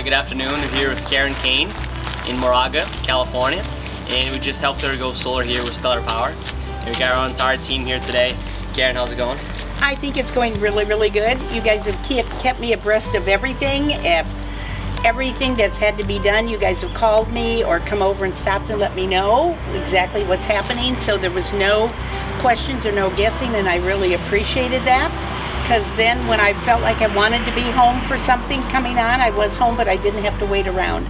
Good afternoon. We're here with Cain in Moraga, California, and we just helped her go solar here with Stellar Power. And we got our entire team here today. Karen, how's it going? I think it's going really, really good. You guys have kept me abreast of everything. Everything that's had to be done, you guys have called me or come over and stopped and let me know exactly what's happening. So there was no questions or no guessing, and I really appreciated that. Because then when I felt like I wanted to be home for something coming on, I was home, but I didn't have to wait around.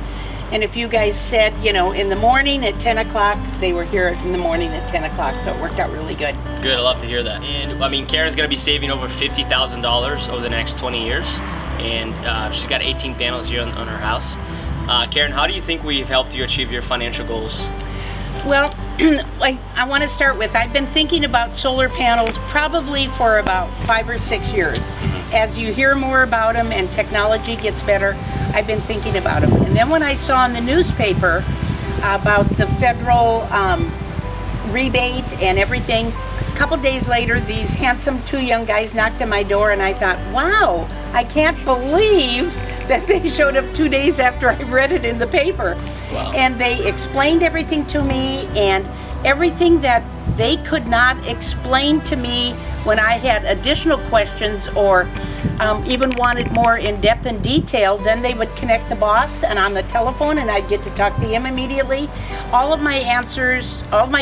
And if you guys said, in the morning at 10 o'clock, they were here in the morning at 10 o'clock, so it worked out really good. Good, I love to hear that. And I mean, Karen's gonna be saving over $50,000 over the next 20 years, and she's got 18 panels here on her house. Karen, how do you think we've helped you achieve your financial goals? Well, I want to start with, I've been thinking about solar panels probably for about 5 or 6 years. As you hear more about them and technology gets better, I've been thinking about them. And then when I saw in the newspaper about the federal rebate and everything, a couple days later, these handsome 2 young guys knocked on my door, and I thought, wow, I can't believe that they showed up 2 days after I read it in the paper. Wow. And they explained everything to me, and everything that they could not explain to me when I had additional questions or even wanted more in depth and detail, then they would connect the boss and on the telephone, and I'd get to talk to him immediately. All of my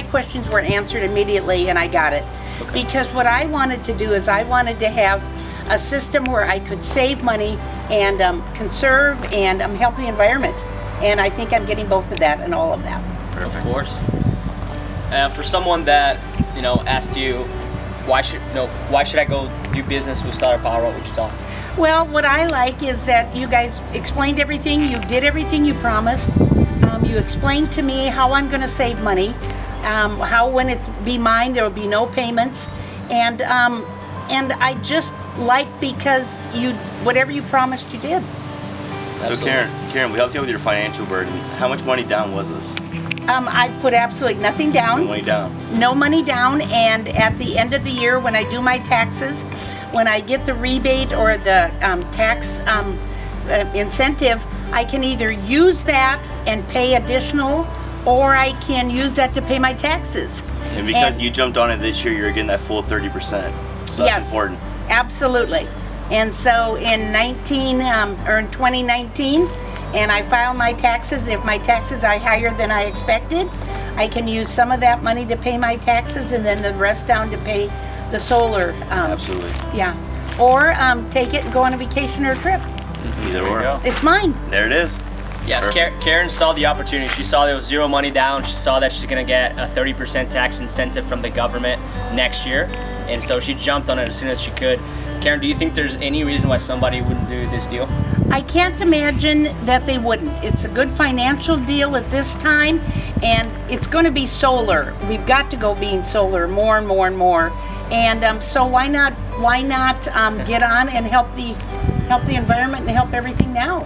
questions were answered immediately, and I got it. Okay. Because what I wanted to do is I wanted to have a system where I could save money and conserve and help the environment. And I think I'm getting both of that and all of that. Perfect. Of course. For someone that asked you, why should I go do business with Stellar Power? What would you tell them? Well, what I like is that you guys explained everything. You did everything you promised. You explained to me how I'm going to save money. How when it be mine, there will be no payments. And I just like because whatever you promised, you did. So Karen, we helped you with your financial burden. How much money down was this? I put absolutely nothing down. No money down. No money down, and at the end of the year when I do my taxes, when I get the rebate or the tax incentive, I can either use that and pay additional, or I can use that to pay my taxes. And because you jumped on it this year, you're getting that full 30%. So that's important. Absolutely. And so in 2019, and I filed my taxes. If my taxes are higher than I expected, I can use some of that money to pay my taxes, and then the rest down to pay the solar. Absolutely. Yeah. Or take it and go on a vacation or a trip. Either or. It's mine. There it is. Yes, Karen saw the opportunity. She saw there was zero money down. She saw that she's going to get a 30% tax incentive from the government next year, and so she jumped on it as soon as she could. Karen, do you think there's any reason why somebody wouldn't do this deal? I can't imagine that they wouldn't. It's a good financial deal at this time, and it's going to be solar. We've got to go being solar more and more and more. And so why not get on and help the environment and help everything now?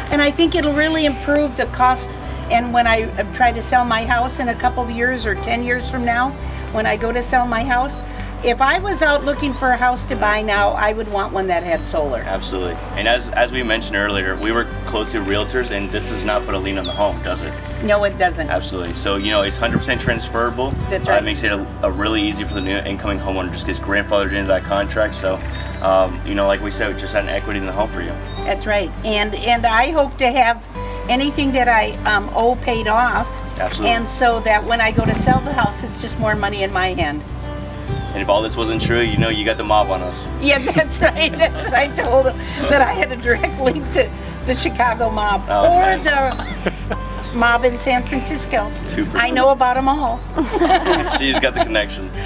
And I think it'll really improve the cost. And when I try to sell my house in a couple of years or 10 years from now, when I go to sell my house, if I was out looking for a house to buy now, I would want one that had solar. Absolutely. And as we mentioned earlier, we work closely with realtors, and this does not put a lien on the home, does it? No, it doesn't. Absolutely. So, it's 100% transferable. That's right. It makes it a really easy for the new incoming homeowner, just gets grandfathered into that contract. So, like we said, just add equity in the home for you. That's right. And I hope to have anything that I owe paid off. Absolutely. And so that when I go to sell the house, it's just more money in my hand. And if all this wasn't true, you got the mob on us. Yeah, that's right. That's what I told them, that I had a direct link to the Chicago mob or the mob in San Francisco. I know about them all. She's got the connections.